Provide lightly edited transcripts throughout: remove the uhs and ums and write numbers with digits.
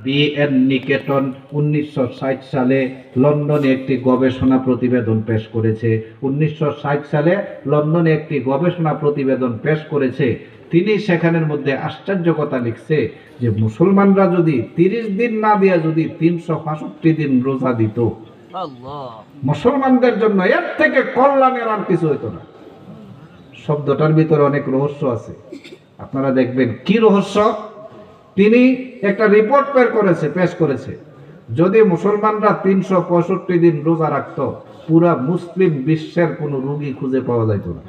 BN. নিকেটন 1960 সালে লন্ডনে একটি গবেষণা প্রতিবেদন পেশ করেছে। 1960 সালে লন্ডনে একটি গবেষণা প্রতিবেদন পেশ করেছে। তিনি সেখানের মধ্যে আশ্চর্য কথা লিখছে যে মুসলমানরা যদি 30 দিন না দিয়ে যদি 365 দিন রোজা দিত, মুসলমানদের জন্য এর থেকে কল্যাণের আর কিছু হইতো না। শব্দটার ভিতরে অনেক রহস্য আছে, আপনারা দেখবেন কি রহস্য। তিনি একটা রিপোর্ট পেশ করেছে যদি মুসলমানরা 365 দিন রোজা রাখত, পুরা মুসলিম বিশ্বের কোন রোগী খুঁজে পাওয়া যাইত না।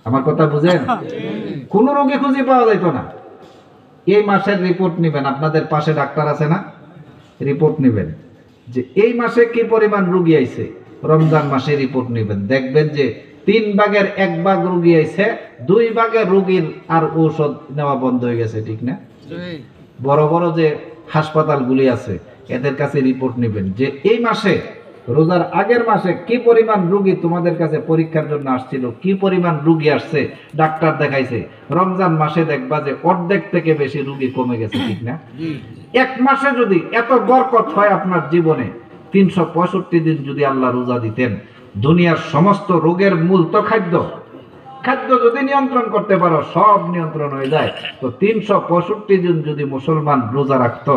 আমার কথা বুঝেন? কোন রোগী খুঁজে পাওয়া যাইত না। এই মাসের রিপোর্ট নেবেন, আপনাদের পাশে ডাক্তার আছে না, রিপোর্ট নেবেন যে এই মাসে কি পরিমাণ রোগী আইছে। রমজান মাসে রিপোর্ট নেবেন, দেখবেন যে 3 ভাগের 1 ভাগ রোগী আইছে, 2 ভাগের রোগীর আর ঔষধ নেওয়া বন্ধ হয়ে গেছে, ঠিক না? বড় বড় যে হাসপাতালগুলি আছে এদের কাছে রিপোর্ট নেবেন যে এই মাসে, রোজার আগের মাসে কি পরিমাণ রোগী তোমাদের কাছে পরীক্ষার জন্য আসছিল, কি পরিমাণ রোগী আসছে, ডাক্তার দেখাইছে। রমজান মাসে দেখবা যে অর্ধেক থেকে বেশি রোগী কমে গেছে, ঠিক না? এক মাসে যদি এত বরকত হয় আপনার জীবনে, 365 দিন যদি আল্লাহ রোজা দিতেন, দুনিয়ার সমস্ত রোগের মূল তো খাদ্য। খাদ্য যদি নিয়ন্ত্রণ করতে পারো সব নিয়ন্ত্রণ হয়ে যায়। তো 365 দিন যদি মুসলমান রোজা রাখতো,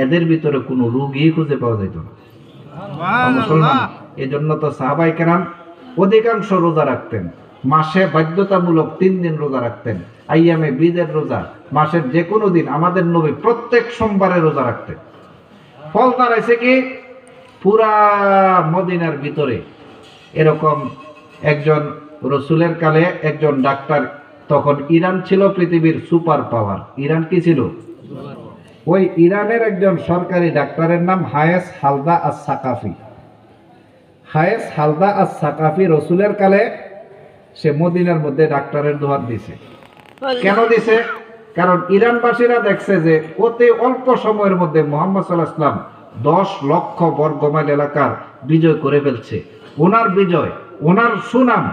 এদের ভিতরে কোনো রোগী খুঁজে পাওয়া যেত না মুসলমান। এই জন্য তো সাহাবায়ে কেরাম অধিকাংশ রোজা রাখতেন। মাসে বাধ্যতামূলক 3 দিন রোজা রাখতেন, আইয়ামে বীজের রোজা। মাসের যে কোনো দিন আমাদের নবী প্রত্যেক সোমবারে রোজা রাখতেন। ফল দাঁড়াইছে কি, পুরা মদিনার ভিতরে এরকম একজন রসুলের কালে একজন ডাক্তার, তখন ইরান ছিল পৃথিবীর সুপার পাওয়ার। ইরান কি ছিল? ওই ইরানের একজন সরকারি ডাক্তারের নাম হায়েস হালদা আস-সাকাফি। হায়েস হালদা আস-সাকাফি রসুলের কালে সে মদিনার মধ্যে ডাক্তারের দোহার দিছে। কেন দিছে? কারণ ইরানবাসীরা দেখছে যে অতি অল্প সময়ের মধ্যে মুহাম্মদ সাল্লাল্লাহু আলাইহি ওয়াসাল্লাম 10 লক্ষ বর্গমাইল এলাকার বিজয় করে ফেলছে। ওনার বিজয়, ওনার সুনাম,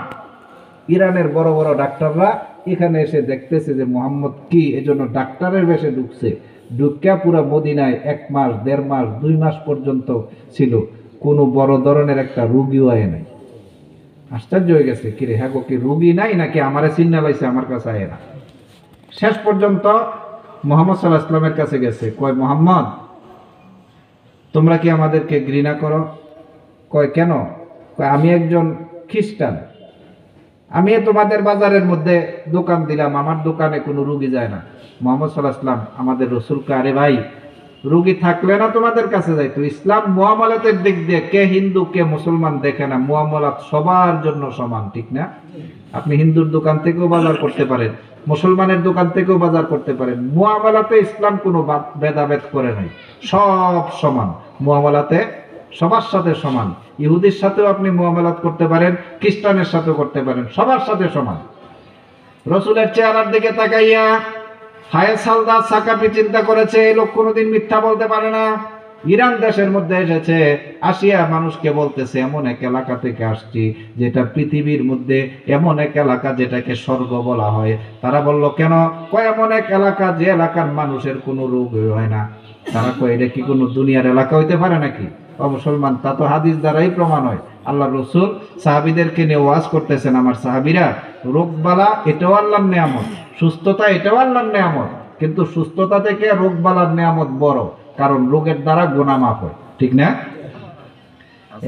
ইরানের বড় বড় ডাক্তাররা এখানে এসে দেখতেছে যে মুহাম্মদ কি, এজন্য ডাক্তারের বেশে ঢুকছে। ঢুকিয়া পুরা মদিনায় 1 মাস, 1.5 মাস, 2 মাস পর্যন্ত ছিল, কোনো বড় ধরনের একটা রোগীও আয় নাই। আশ্চর্য হয়ে গেছে, কিরে হ্যাঁ কি রোগী নাই নাকি আমারে চিন্না পাইছে, আমার কাছে আয় না। শেষ পর্যন্ত মুহাম্মদ সাল্লাল্লাহু আলাইহি ওয়াসাল্লামের কাছে গেছে, কয় মুহাম্মদ তোমরা কি আমাদেরকে ঘৃণা করো? কয় কেন? কয় আমি একজন খ্রিস্টান, আমি তোমাদের বাজারের মধ্যে দোকান দিলাম, আমার দোকানে কোনো রোগী যায় না। মুহাম্মদ সাল্লাল্লাহু আলাইহি ওয়াসাল্লাম আমাদের রাসূলকে, আরে ভাই রোগী থাকলে না তোমাদের কাছে যাইতো। ইসলাম মুআমালাতের দিক দিয়ে কে হিন্দু কে মুসলমান দেখে না, মুআমালাত সবার জন্য সমান, ঠিক না? আপনি হিন্দুর দোকান থেকেও বাজার করতে পারেন, মুসলমানের দোকান থেকেও বাজার করতে পারেন। মুআমালাতে ইসলাম কোনো ভেদাভেদ করে নাই, সব সমান। মুআমালাতে সবার সাথে সমান। ইহুদির সাথেও আপনি মুআমালাত করতে পারেন, খ্রিস্টানের সাথেও করতে পারেন, সবার সাথে সমান। রাসূলের চেহারার দিকে তাকাইয়া হায়েস হালদা সাকাফি চিন্তা করেছে এই লোক কোনোদিন মিথ্যা বলতে পারে না। ইরান দেশের মধ্যে এসেছে, আসিয়া মানুষকে বলতেছে এমন এক এলাকা থেকে আসছি যেটা পৃথিবীর মধ্যে এমন এক এলাকা যেটাকে স্বর্গ বলা হয়। তারা বলল কেন? কয় এমন এক এলাকা যে এলাকার মানুষের কোনো রোগ হয় না। তারা কয় এটা কি কোনো দুনিয়ার এলাকা হইতে পারে নাকি? মুসলমান, তা তো হাদিস দ্বারাই প্রমাণ হয়। আল্লাহ রসুল সাহাবীদেরকে নিয়ে ওয়াজ করতেছেন, আমার সাহাবীরা, রোগবালা এটাও আল্লাহর নেয়ামত, সুস্থতা এটাও আল্লাহর নেয়ামত, কিন্তু সুস্থতা থেকে রোগবালার নেয়ামত বড়, কারণ রোগের দ্বারা গুনাহ মাফ হয়, ঠিক না?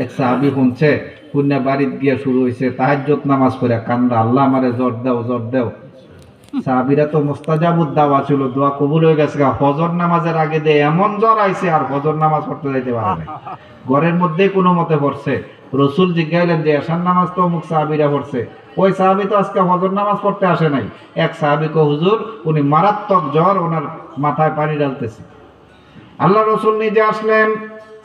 এক সাহাবী শুনছে, পুণ্যা বাড়িত গিয়ে শুরু হয়েছে তাহাজ্জুদ নামাজ পড়ে কান্দা, আল্লাহ আমারে জ্বর দাও, জ্বর দাও। সাহাবীরা তো মুস্তাজাবুদ দাওয়া ছিল, দোয়া কবুল হয়ে গেছে। ফজর নামাজের আগে দিয়ে এমন জ্বর আইছে আর ফজর নামাজ পড়তে যাইতে পারে না, ঘরের মধ্যেই কোনো মতে পড়ছে। রসুল জিজ্ঞাইলেন যে এশার নামাজ তো অমুক সাহাবীরা পড়ছে, ওই সাহাবী তো আজকে ফজর নামাজ পড়তে আসে নাই। এক সাহাবী কো, হুজুর উনি মারাত্মক জ্বর, ওনার মাথায় পানি ঢালতেছে। আল্লাহ রসুল নিজে আসলেন,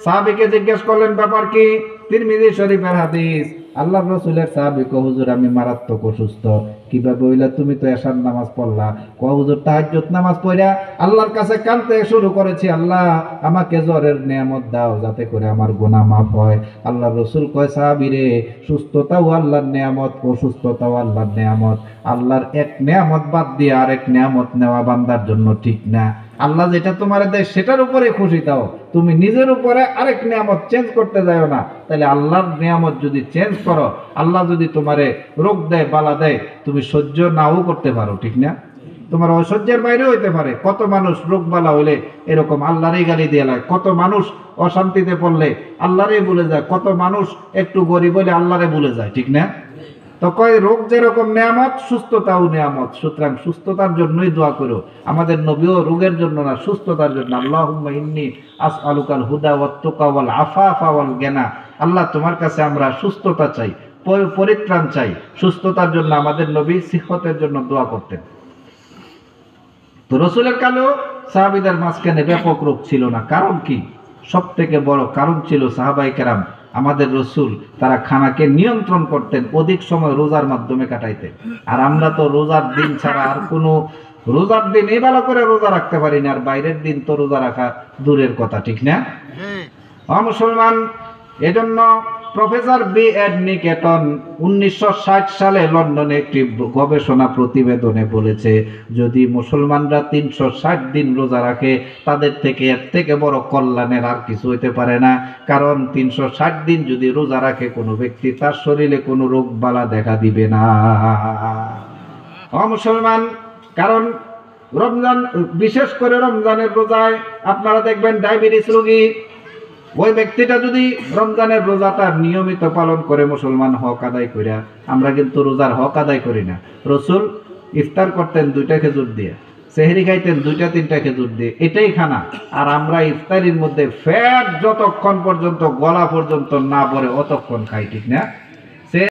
সাহাবীকে জিজ্ঞেস করলেন ব্যাপার কি? তিরমিজি শরীফের হাদিস। আল্লাহ রসুলের সাহাবী কো, হুজুর আমি মারাত্মক অসুস্থ, কিভাবে হইলা? তুমি তো এশার নামাজ পড়লা। কয় হুজুর তাহাজ্জুদ নামাজ পড়া আল্লাহর কাছে কাঁদতে শুরু করেছি, আল্লাহ আমাকে জ্বরের নিয়ামত দাও যাতে করে আমার গুনাহ মাফ হয়। আল্লাহর রাসূল কয় সাহাবীরে, সুস্থতাও আল্লাহর নিয়ামত, অসুস্থতাও আল্লাহর নিয়ামত। আল্লাহর এক নিয়ামত বাদ দিয়ে আরেক নিয়ামত নেওয়া বান্দার জন্য ঠিক না। আল্লাহ যেটা তোমার দেয় সেটার উপরে খুশি দাও, তুমি নিজের উপরে আরেক নিয়ামত চেঞ্জ করতে যাও না। তাহলে আল্লাহর নিয়ামত যদি চেঞ্জ করো, আল্লাহ যদি তোমারে রোগ দেয়, বালা দেয়, তুমি সহ্য নাও করতে পারো, ঠিক না? তোমার অসহ্যের বাইরে হইতে পারে। কত মানুষ রোগ বালা হইলে এরকম আল্লাহরই গালি দিয়ে লাগে, কত মানুষ অশান্তিতে পড়লে আল্লাহরই ভুলে যায়, কত মানুষ একটু গরিব হইলে আল্লাহরে ভুলে যায়, ঠিক না? তো কয় রোগ যেরকম নিয়ামত, সুস্থতাও নিয়ামত। সুতরাং সুস্থতার জন্যই দোয়া করো। আমাদের নবীও রোগের জন্য না, সুস্থতার জন্য। আল্লাহুম্মা ইন্নী আসআলুকাল হুদা ওয়াত তুকা ওয়াল আফাফা ওয়াল গিনা। আল্লাহ তোমার কাছে আমরা সুস্থতা চাই, পরিত্রাণ চাই। সুস্থতার জন্য আমাদের নবী সিহতের জন্য দোয়া করতেন। তো রাসূলের কালেও সাহাবীদের মাঝখানে ব্যাপক রোগ ছিল না। কারণ কি? সব থেকে বড় কারণ ছিল সাহাবায়ে কেরাম, আমাদের রাসূল তারা খানাকে নিয়ন্ত্রণ করতেন, অধিক সময় রোজার মাধ্যমে কাটাইতেন। আর আমরা তো রোজার দিন ছাড়া আর কোনো, রোজার দিন এই ভালো করে রোজা রাখতে পারি না, আর বাইরের দিন তো রোজা রাখা দূরের কথা, ঠিক না? মুসলমান, এজন্য প্রফেসর B.Ed নিকেটন 1960 সালে লন্ডনে একটি গবেষণা প্রতিবেদনে বলেছে, যদি মুসলমানরা 360 দিন রোজা রাখে, তাদের থেকে এর থেকে বড় কল্যাণের আর কিছু হইতে পারে না। কারণ 360 দিন যদি রোজা রাখে কোনো ব্যক্তি, তার শরীরে কোনো রোগ বালা দেখা দিবে না। মুসলমান, কারণ রমজান, বিশেষ করে রমজানের রোজায় আপনারা দেখবেন ডায়াবেটিস রোগী, ওই ব্যক্তিটা যদি রমজানের রোজাটা নিয়মিত পালন করে, মুসলমান হক আদায় করিয়া, আমরা কিন্তু রোজার হক আদায় করি না। রাসূল ইফতার করতেন 2টা খেজুর দিয়ে, সেহরি খাইতেন 2-3টা খেজুর দিয়ে, এটাই খানা। আর আমরা ইফতারির মধ্যে ফ্যাট যতক্ষণ পর্যন্ত গলা পর্যন্ত না পড়ে অতক্ষণ খাই, ঠিক না?